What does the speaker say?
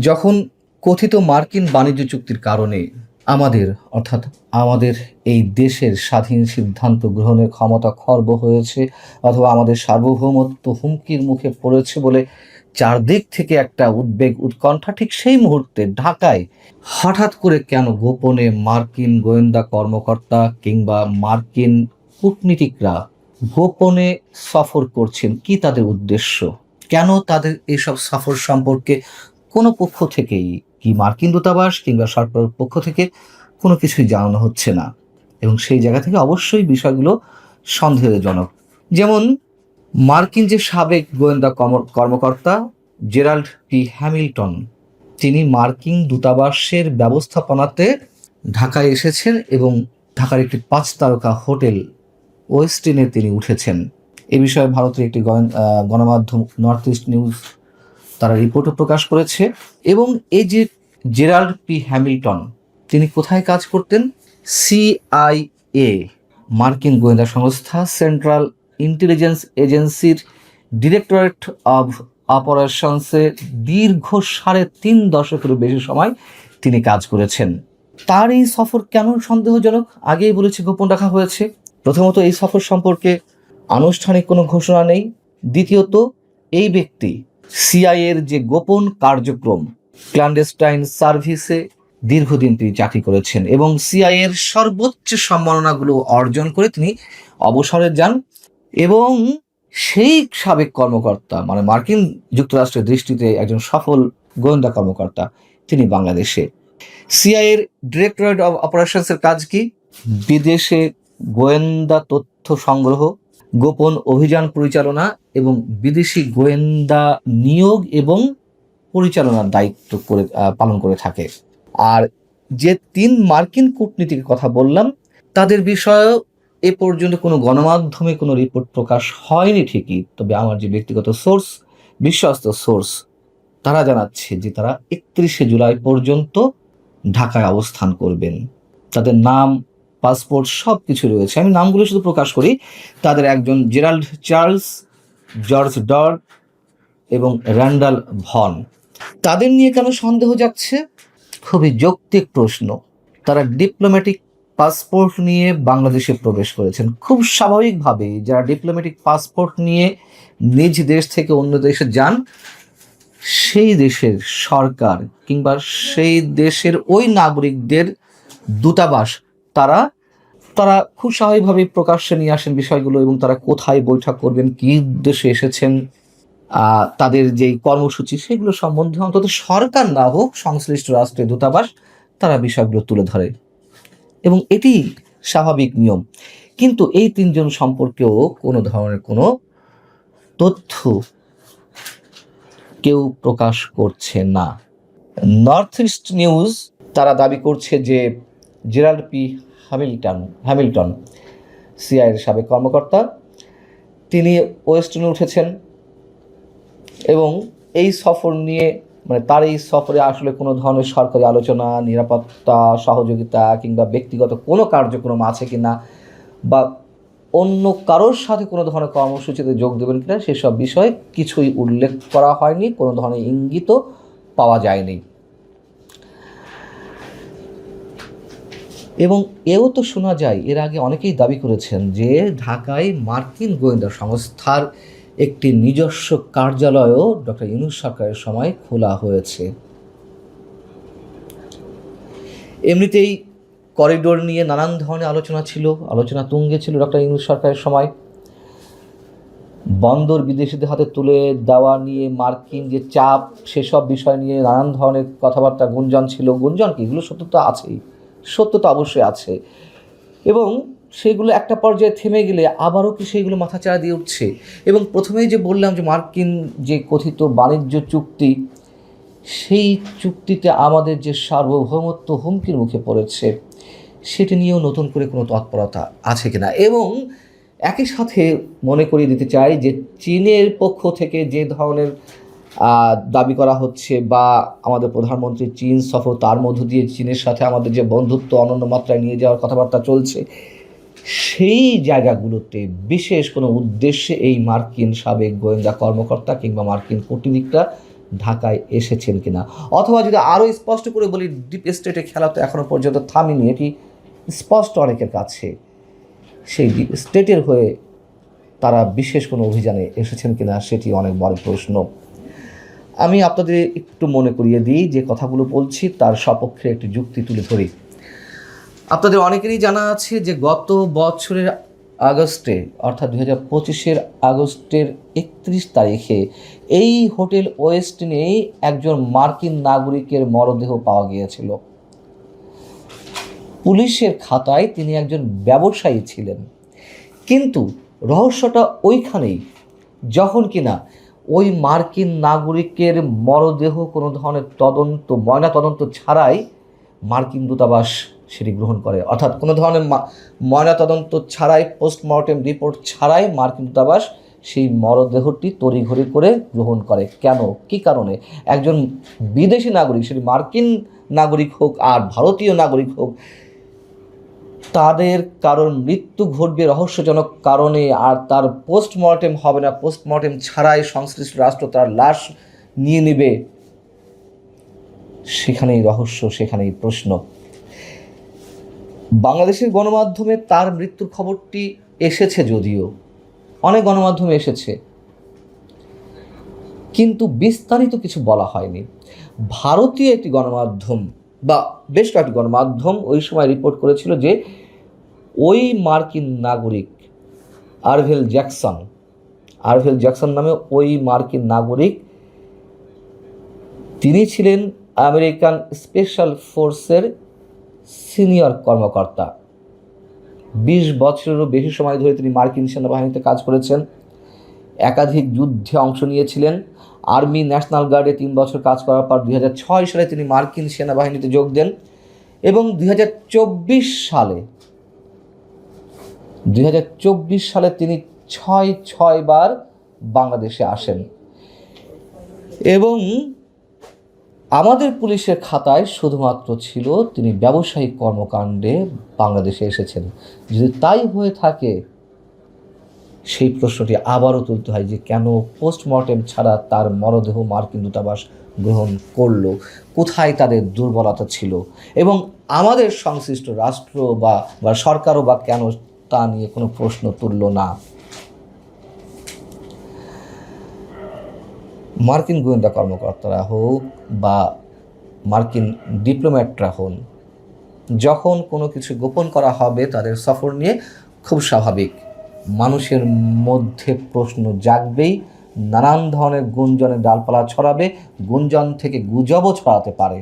যখন কথিত মার্কিন বাণিজ্য চুক্তির কারণে আমাদের অর্থাৎ আমাদের এই দেশের স্বাধীন সিদ্ধান্ত গ্রহণের ক্ষমতা খর্ব হয়েছে অথবা আমাদের সার্বভৌমত্ব হুমকির মুখে পড়েছে বলে চারদিক থেকে একটা উদ্বেগ উৎকণ্ঠা, ঠিক সেই মুহূর্তে ঢাকায় হঠাৎ করে কেন গোপনে মার্কিন গোয়েন্দা কর্মকর্তা কিংবা মার্কিন কূটনীতিকরা গোপনে সফর করছেন? কি তাদের উদ্দেশ্য? কেন তাদের এইসব সফর সম্পর্কে কোনো পক্ষ থেকেই, কি মার্কিন দূতাবাস কিংবা সরকারের পক্ষ থেকে কোনো কিছুই জানানো হচ্ছে না? এবং সেই জায়গা থেকে অবশ্যই বিষয়গুলো সন্দেহজনক। যেমন মার্কিন যে সাবেক গোয়েন্দা কর্মকর্তা জেরাল্ড পি হ্যামিল্টন, তিনি মার্কিন দূতাবাসের ব্যবস্থাপনাতে ঢাকায় এসেছেন এবং ঢাকার একটি 5 তারকা হোটেল ওয়েস্টিনে তিনি উঠেছেন। এ বিষয়ে ভারতের একটি গণমাধ্যম নর্থ ইস্ট নিউজ তারা রিপোর্টও প্রকাশ করেছে। এবং এই যে জেরাল্ড পি হ্যামিল্টন, তিনি কোথায় কাজ করতেন? সিআইএ, মার্কিন গোয়েন্দা সংস্থা, সেন্ট্রাল ইন্টেলিজেন্স এজেন্সির ডিরেক্টরেট অব অপারেশনসে দীর্ঘ 3.5 দশকেরও বেশি সময় তিনি কাজ করেছেন। তার এই সফর কেন সন্দেহজনক? আগেই বলেছি গোপন রাখা হয়েছে। প্রথমত, এই সফর সম্পর্কে আনুষ্ঠানিক কোনো ঘোষণা নেই। দ্বিতীয়ত, এই ব্যক্তি সিআইএর যে গোপন কার্যক্রম, ক্ল্যান্ডেস্টাইন সার্ভিসে দীর্ঘদিন তিনি চাকরি করেছেন এবং সিআইএর সর্বোচ্চ সম্মাননাগুলো অর্জন করে তিনি অবসরে যান। এবং সেই সাবেক কর্মকর্তা, মানে মার্কিন যুক্তরাষ্ট্রের দৃষ্টিতে একজন সফল গোয়েন্দা কর্মকর্তা, তিনি বাংলাদেশে। সিআইএর ডিরেক্টরেট অব অপারেশনসের কাজ কি? বিদেশে গোয়েন্দা তথ্য সংগ্রহ, গোপন অভিযান পরিচালনা এবং বিদেশি গোয়েন্দা নিয়োগ এবং পরিচালনার দায়িত্ব পালন করে থাকে। আর যে 3 মার্কিন কূটনীতিকের কথা বললাম, তাদের বিষয়েও এ পর্যন্ত কোনো গণমাধ্যমে কোনো রিপোর্ট প্রকাশ হয়নি ঠিকই, তবে আমার যে ব্যক্তিগত সোর্স, বিশ্বস্ত সোর্স, তারা জানাচ্ছে যে তারা 31শে জুলাই পর্যন্ত ঢাকায় অবস্থান করবেন। তাদের নাম, পাসপোর্ট সব কিছু রয়েছে। আমি নামগুলো শুধু প্রকাশ করি। তাদের একজন জেরাল্ড চার্লস, জর্জ ডর এবং র্যান্ডাল ভন। তাদের নিয়ে কেন সন্দেহ যাচ্ছে? খুবই যৌক্তিক প্রশ্ন। তারা ডিপ্লোম্যাটিক পাসপোর্ট নিয়ে বাংলাদেশে প্রবেশ করেছেন। খুব স্বাভাবিকভাবে যারা ডিপ্লোম্যাটিক পাসপোর্ট নিয়ে নিজ দেশ থেকে অন্য দেশে যান, সেই দেশের সরকার কিংবা সেই দেশের ওই নাগরিকদের দূতাবাস তারা তারা খুব স্বাভাবিকভাবে প্রকাশ্যে নিয়ে আসেন বিষয়গুলো, এবং তারা কোথায় বৈঠক করবেন, কী উদ্দেশ্যে এসেছেন, তাদের যেই কর্মসূচি, সেগুলো সম্বন্ধে অন্তত সরকার না হোক, সংশ্লিষ্ট রাষ্ট্রের দূতাবাস তারা বিষয়গুলো তুলে ধরে এবং এটি স্বাভাবিক নিয়ম। কিন্তু এই 3 জন সম্পর্কেও কোনো ধরনের কোনো তথ্য কেউ প্রকাশ করছে না। নর্থ ইস্ট নিউজ তারা দাবি করছে যে জেরাল্ড পি হ্যামিল্টন সিআইএর সাবেক কর্মকর্তা, তিনি ওয়েস্টার্নে উঠেছেন এবং এই সফর নিয়ে, মানে তার এই সফরে আসলে কোনো ধরনের সরকারি আলোচনা, নিরাপত্তা সহযোগিতা কিংবা ব্যক্তিগত কোনো কার্যক্রম আছে কিনা, বা অন্য কারোর সাথে কোনো ধরনের কর্মসূচিতে যোগ দেবেন কিনা, সেসব বিষয়ে কিছুই উল্লেখ করা হয়নি, কোনো ধরনের ইঙ্গিতও পাওয়া যায়নি। এবং এও তো শোনা যায়, এর আগে অনেকেই দাবি করেছেন যে ঢাকায় মার্কিন গোয়েন্দা সংস্থার একটি নিজস্ব কার্যালয়ও ডক্টর ইউনূস সরকারের সময় খোলা হয়েছে। এমনিতেই করিডোর নিয়ে নানান ধরনের আলোচনা তুঙ্গে ছিল ডক্টর ইউনূস সরকারের সময়। বন্দর বিদেশিদের হাতে তুলে দেওয়া নিয়ে মার্কিন যে চাপ, সেসব বিষয় নিয়ে নানান ধরনের কথাবার্তা, গুঞ্জন ছিল। গুঞ্জন কি, এগুলো সত্য তো আছেই, সত্য তো অবশ্যই আছে, এবং সেগুলো একটা পর্যায়ে থেমে গেলে আবারও কি সেইগুলো মাথাচাড়া দিয়ে উঠছে। এবং প্রথমেই যে বললাম যে মার্কিন যে কথিত বাণিজ্য চুক্তি, সেই চুক্তিতে আমাদের যে সার্বভৌমত্ব হুমকির মুখে পড়েছে, সেটি নিয়েও নতুন করে কোনো তৎপরতা আছে কিনা। এবং একই সাথে মনে করিয়ে দিতে চাই যে চীনের পক্ষ থেকে যে ধরনের দাবি করা হচ্ছে, বা আমাদের প্রধানমন্ত্রী চীন সফর, তার মধ্য দিয়ে চীনের সাথে আমাদের যে বন্ধুত্ব অনন্য মাত্রায় নিয়ে যাওয়ার কথাবার্তা চলছে, সেই জায়গাগুলোতে বিশেষ কোনো উদ্দেশ্যে এই মার্কিন সাবেক গোয়েন্দা কর্মকর্তা কিংবা মার্কিন কূটনীতিকরা ঢাকায় এসেছেন কিনা, অথবা যদি আরও স্পষ্ট করে বলি, ডিপ স্টেটের খেলা তো এখনও পর্যন্ত থামেনি, এটি স্পষ্ট অনেকের কাছে। সেই ডিপ স্টেটের হয়ে তারা বিশেষ কোনো অভিযানে এসেছেন কিনা সেটি অনেক বড় প্রশ্ন। আমি আপনাদের একটু মনে করিয়ে দিই, যে কথাগুলো বলছি তার সপক্ষে একটি যুক্তি তুলে ধরি। আপনাদের অনেকেরই জানা আছে যে গত বছরের আগস্টে, অর্থাৎ 2025-এর আগস্টের 31 তারিখে এই হোটেল ওয়েস্টিনেই একজন মার্কিন নাগরিকের মরদেহ পাওয়া গিয়েছিল। পুলিশের খাতায় তিনি একজন ব্যবসায়ী ছিলেন, কিন্তু রহস্যটা ওইখানেই, যখন কিনা ওই মার্কিন নাগরিকের মরদেহ কোনো ধরনের ময়না তদন্ত ছাড়াই মার্কিন দূতাবাস সেটি গ্রহণ করে, অর্থাৎ কোনো ধরনের ময়না তদন্ত ছাড়াই, পোস্টমর্টেম রিপোর্ট ছাড়াই মার্কিন দূতাবাস সেই মরদেহটি তড়িঘড়ি করে গ্রহণ করে। কেন, কী কারণে? একজন বিদেশি নাগরিক, সেটি মার্কিন নাগরিক হোক আর ভারতীয় নাগরিক হোক, তাদের কারোর মৃত্যু ঘটবে রহস্যজনক কারণে, আর তার পোস্টমর্টেম হবে না, পোস্টমর্টেম ছাড়াই সংশ্লিষ্ট রাষ্ট্র তার লাশ নিয়ে নেবে, সেখানেই রহস্য, সেখানেই প্রশ্ন। বাংলাদেশের গণমাধ্যমে তার মৃত্যুর খবরটি এসেছে, যদিও অনেক গণমাধ্যমে এসেছে, কিন্তু বিস্তারিত কিছু বলা হয়নি। ভারতীয় একটি গণমাধ্যম বা বেশ কয়েকটি গণমাধ্যম ওই সময় রিপোর্ট করেছিল যে ওই মার্কিন নাগরিক আরভেল জ্যাকসন নামে ওই মার্কিন নাগরিক, তিনি ছিলেন আমেরিকান স্পেশাল ফোর্সের সিনিয়র কর্মকর্তা। 20 বছরেরও বেশি সময় ধরে তিনি মার্কিন সেনাবাহিনীতে কাজ করেছেন, একাধিক যুদ্ধে অংশ নিয়েছিলেন। আর্মি ন্যাশনাল গার্ডে 3 বছর কাজ করার পর 2006 সালে তিনি মার্কিন সেনাবাহিনীতে যোগ দেন এবং 2024 সালে তিনি 6 বার বাংলাদেশে আসেন এবং আমাদের পুলিশের খাতায় শুধুমাত্র ছিল তিনি ব্যবসায়িক কর্মকাণ্ডে বাংলাদেশে এসেছেন। যদি তাই হয়ে থাকে, সেই প্রশ্নটি আবারও তুলতে হয় যে কেন পোস্টমর্টেম ছাড়া তার মরদেহ মার্কিন দূতাবাস গ্রহণ করলো, কোথায় তাদের দুর্বলতা ছিল, এবং আমাদের সংশ্লিষ্ট রাষ্ট্র বা সরকারও বা কেন তা নিয়ে কোনো প্রশ্ন তুলল না। মার্কিন গোয়েন্দা কর্মকর্তারা হোক বা মার্কিন ডিপ্লোম্যাটরা হন, যখন কোনো কিছু গোপন করা হবে তাদের সফর নিয়ে, খুব স্বাভাবিক মানুষের মধ্যে প্রশ্ন জাগবেই, নানান ধরনের গুঞ্জনের ডালপালা ছড়াবে, গুঞ্জন থেকে গুজবও ছড়াতে পারে।